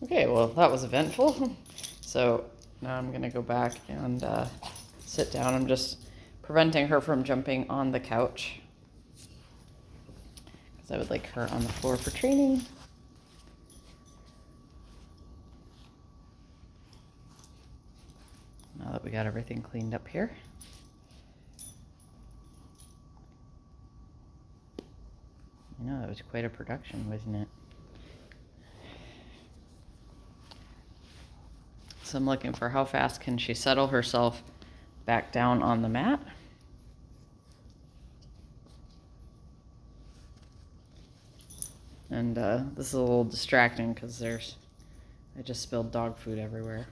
Okay, well, that was eventful. So now I'm gonna go back and sit down. I'm just preventing her from jumping on the couch because I would like her on the floor for training. Now that we got everything cleaned up here. I know, that was quite a production, wasn't it? So I'm looking for how fast can she settle herself back down on the mat. And this is a little distracting because I just spilled dog food everywhere.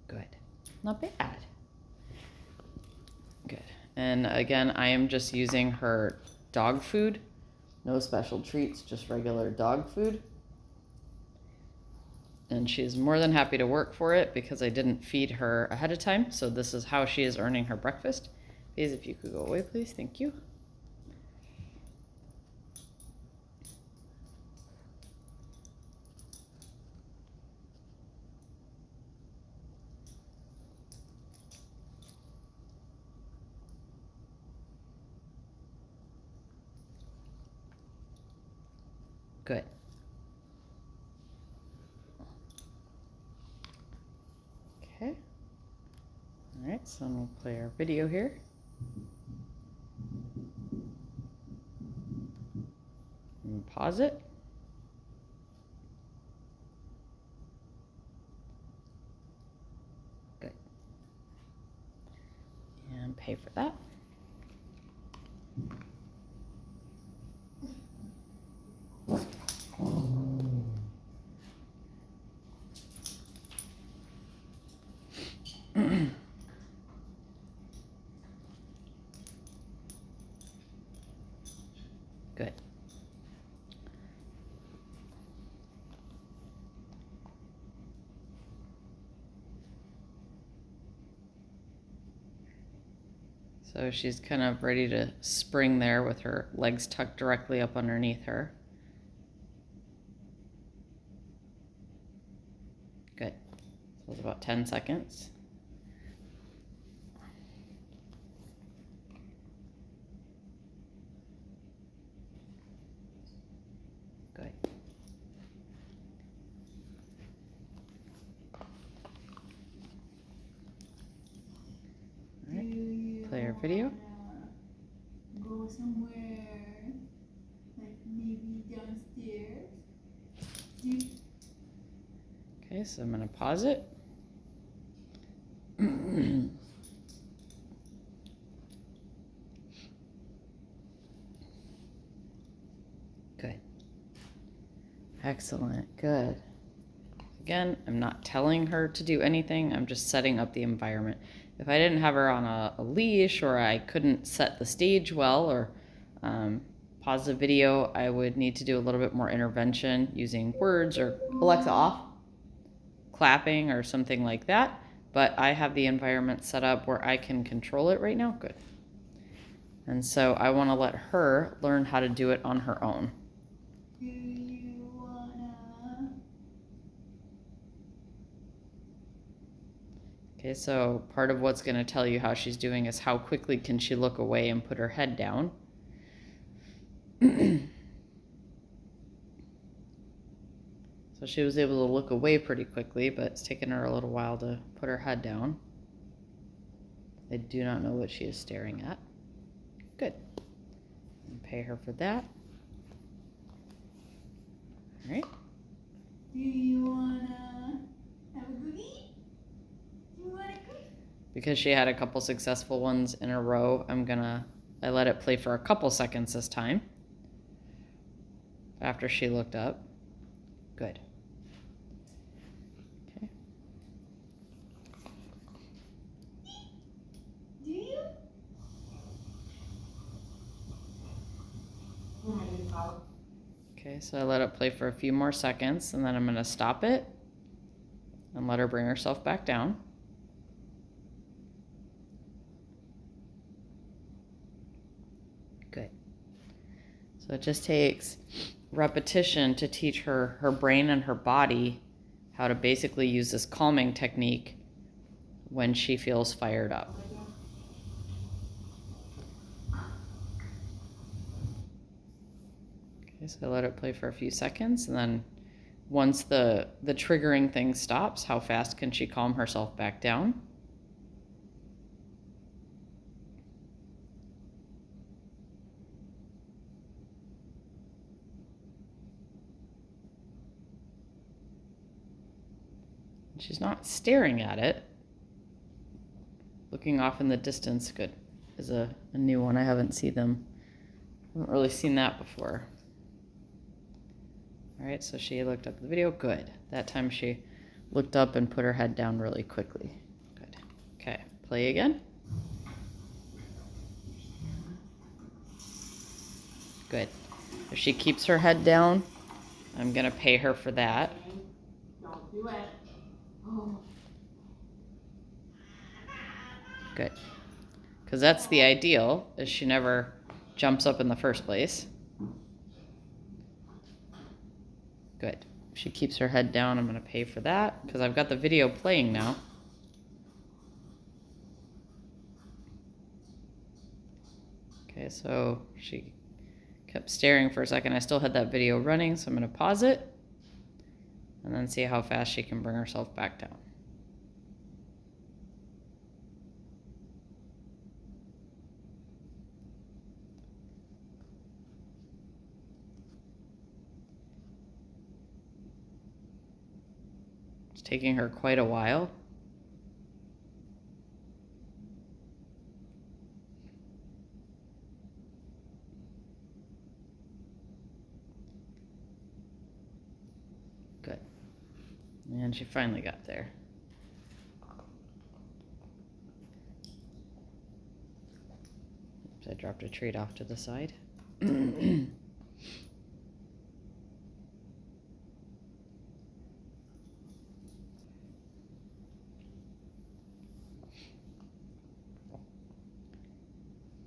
Good. Not bad. Good. And again, I am just using her dog food. No special treats, just regular dog food. And she's more than happy to work for it because I didn't feed her ahead of time. So this is how she is earning her breakfast. Please, if you could go away, please. Thank you. Good. Okay. All right, so we'll play our video here. And pause it. Good. And pay for that. Good. So she's kind of ready to spring there with her legs tucked directly up underneath her. Good. So it's about 10 seconds. Good. All right. Play our video. Go somewhere, like maybe downstairs. Okay, so I'm going to pause it. Good. Excellent. Good. Again, I'm not telling her to do anything. I'm just setting up the environment. If I didn't have her on a leash, or I couldn't set the stage well, or pause the video, I would need to do a little bit more intervention using words or Alexa off, clapping, or something like that. But I have the environment set up where I can control it right now. Good. And so I want to let her learn how to do it on her own. Do you wanna? Okay, so part of what's going to tell you how she's doing is how quickly can she look away and put her head down. So she was able to look away pretty quickly, but it's taken her a little while to put her head down. I do not know what she is staring at. Good. And pay her for that. All right. Do you wanna have a cookie? Do you want a cookie? Because she had a couple successful ones in a row, I let it play for a couple seconds this time. After she looked up. Good. Okay. Do you? Okay, so I let it play for a few more seconds, and then I'm going to stop it and let her bring herself back down. Good. So it just takes repetition to teach her brain and her body how to basically use this calming technique when she feels fired up. Okay, so I let it play for a few seconds, and then once the triggering thing stops, how fast can she calm herself back down? She's not staring at it. Looking off in the distance, good, is a new one. I haven't really seen that before. All right, so she looked up the video. Good. That time she looked up and put her head down really quickly. Good. Okay, play again. Good. If she keeps her head down, I'm going to pay her for that. Don't do it. Oh. Good. Because that's the ideal, is she never jumps up in the first place. Good. If she keeps her head down, I'm going to pay for that because I've got the video playing now. Okay, so she kept staring for a second. I still had that video running, so I'm going to pause it and then see how fast she can bring herself back down. It's taking her quite a while. Good. And she finally got there. Oops, I dropped a treat off to the side.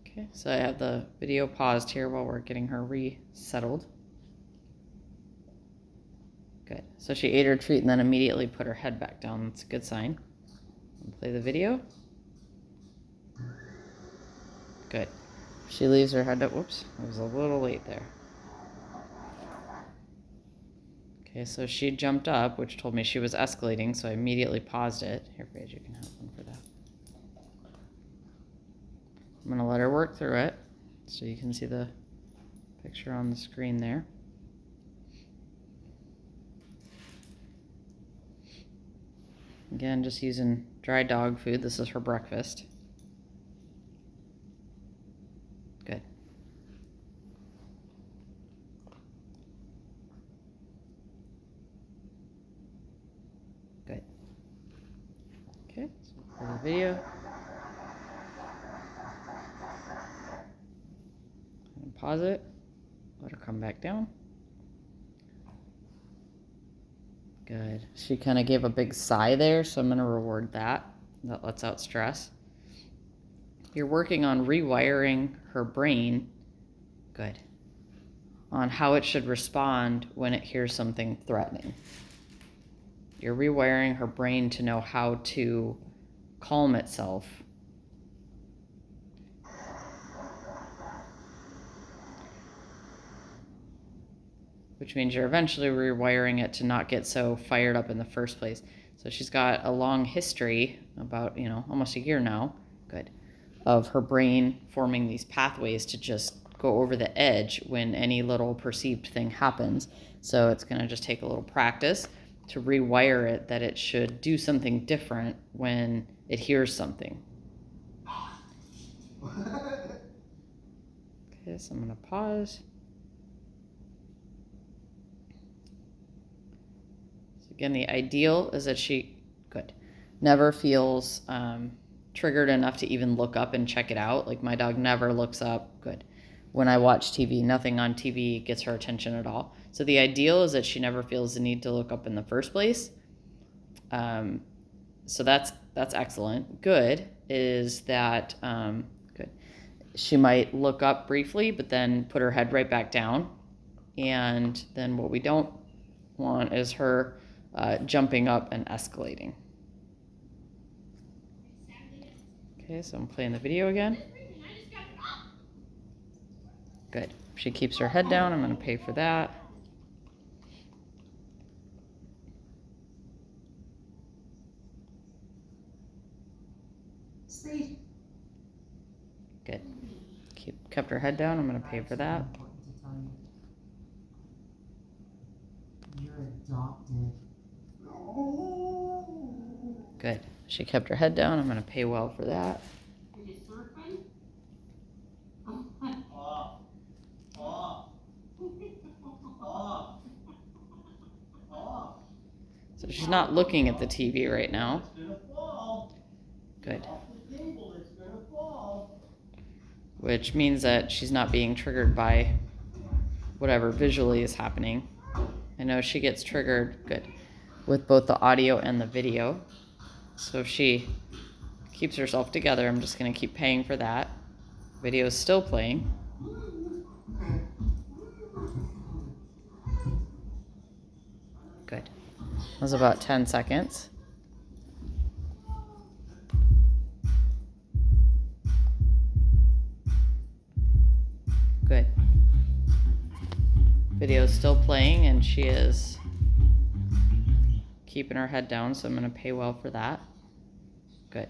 Okay, so I have the video paused here while we're getting her resettled. Good. So she ate her treat and then immediately put her head back down. That's a good sign. I'll play the video. Good. She leaves her head up. Whoops, I was a little late there. Okay, so she jumped up, which told me she was escalating, so I immediately paused it. Here, Paige, you can have one for that. I'm going to let her work through it so you can see the picture on the screen there. Again, just using dry dog food. This is her breakfast. Good. Good. Okay, so play the video. And pause it. Let her come back down. Good. She kind of gave a big sigh there, so I'm going to reward that. That lets out stress. You're working on rewiring her brain. Good. On how it should respond when it hears something threatening. You're rewiring her brain to know how to calm itself. Which means you're eventually rewiring it to not get so fired up in the first place. So she's got a long history, about, almost a year now, good, of her brain forming these pathways to just go over the edge when any little perceived thing happens. So it's going to just take a little practice to rewire it that it should do something different when it hears something. Okay, so I'm going to pause. Again, the ideal is that she, good, never feels triggered enough to even look up and check it out. Like my dog never looks up. Good. When I watch TV, nothing on TV gets her attention at all. So the ideal is that she never feels the need to look up in the first place. So that's excellent. Good is that, good. She might look up briefly, but then put her head right back down. And then what we don't want is her jumping up and escalating. Okay, so I'm playing the video again. Good. She keeps her head down. I'm going to pay for that. Sleep. Good. Kept her head down. I'm going to pay for that. You're adopted. Good. She kept her head down. I'm going to pay well for that. Are you surfing? Off. Off. Off. Off. So she's not looking at the TV right now. It's gonna fall. Good. Off the table, it's gonna fall. Which means that she's not being triggered by whatever visually is happening. I know she gets triggered, good, with both the audio and the video. So if she keeps herself together, I'm just going to keep paying for that. Video is still playing. Good. That was about 10 seconds. Good. Video is still playing and she is keeping her head down, so I'm going to pay well for that. Good.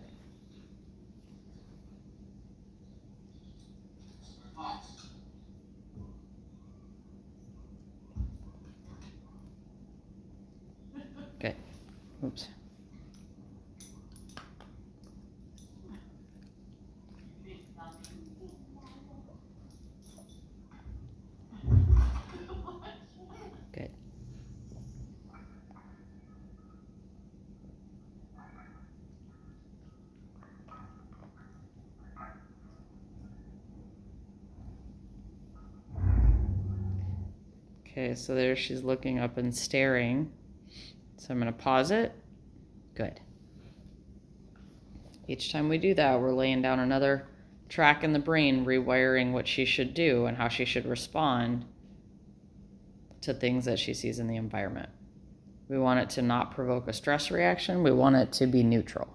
Good. Oops. Good. Okay, so there she's looking up and staring. So I'm going to pause it. Good. Each time we do that, we're laying down another track in the brain, rewiring what she should do and how she should respond to things that she sees in the environment. We want it to not provoke a stress reaction. We want it to be neutral.